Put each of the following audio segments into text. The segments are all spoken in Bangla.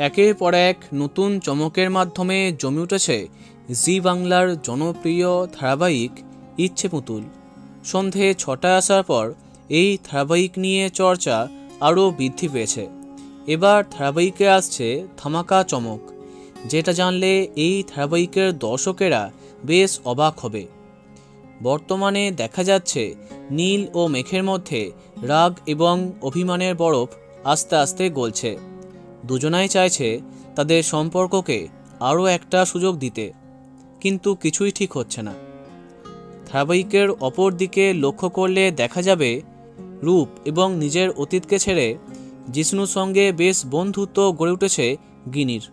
একের পর এক নতুন চমকের মাধ্যমে জমে উঠেছে জি বাংলার জনপ্রিয় ধারাবাহিক ইচ্ছে পুতুল। সন্ধে ৬টায় আসার পর এই ধারাবাহিক নিয়ে চর্চা আরও বৃদ্ধি পেয়েছে। এবার ধারাবাহিকে আসছে ধামাকা চমক, যেটা জানলে এই ধারাবাহিকের দর্শকেরা বেশ অবাক হবে। বর্তমানে দেখা যাচ্ছে নীল ও মেঘের মধ্যে রাগ এবং অভিমানের বরফ আস্তে আস্তে গলছে। দুজনাই চাইছে তাদের সম্পর্ককে আরও একটা সুযোগ দিতে, কিন্তু কিছুই ঠিক হচ্ছে না। ধারাবাহিকের অপর দিকে লক্ষ্য করলে দেখা যাবে রূপ এবং নিজের অতীতকে ছেড়ে জিষ্ণুর সঙ্গে বেশ বন্ধুত্ব গড়ে উঠেছে গিনির।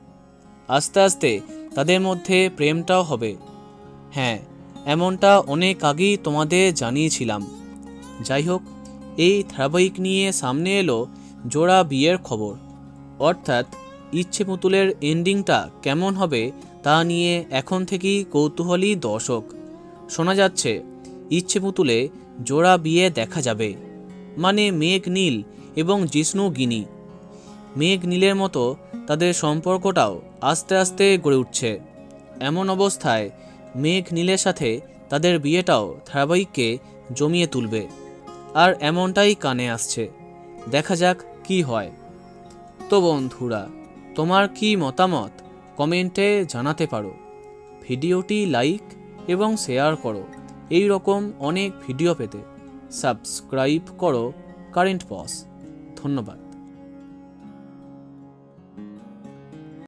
আস্তে আস্তে তাদের মধ্যে প্রেমটাও হবে। হ্যাঁ, এমনটা অনেক আগেই তোমাদের জানিয়েছিলাম। যাই হোক, এই ধারাবাহিক নিয়ে সামনে এলো জোড়া বিয়ের খবর, অর্থাৎ ইচ্ছে পুতুলের এন্ডিংটা কেমন হবে তা নিয়ে এখন থেকেই কৌতূহলী দর্শক। শোনা যাচ্ছে ইচ্ছে পুতুলে জোড়া বিয়ে দেখা যাবে, মানে মেঘ নীল এবং জিষ্ণু গিনি। মেঘ নীলের মতো তাদের সম্পর্কটাও আস্তে আস্তে গড়ে উঠছে। এমন অবস্থায় মেঘ নীলের সাথে তাদের বিয়েটাও ধারাবাহিককে জমিয়ে তুলবে, আর এমনটাই কানে আসছে। দেখা যাক কি হয়। তো বন্ধুরা, তোমার কি মতামত কমেন্টে জানাতে পারো। ভিডিওটি লাইক এবং শেয়ার করো। এই রকম অনেক ভিডিও পেতে সাবস্ক্রাইব করো কারেন্ট পজ। ধন্যবাদ।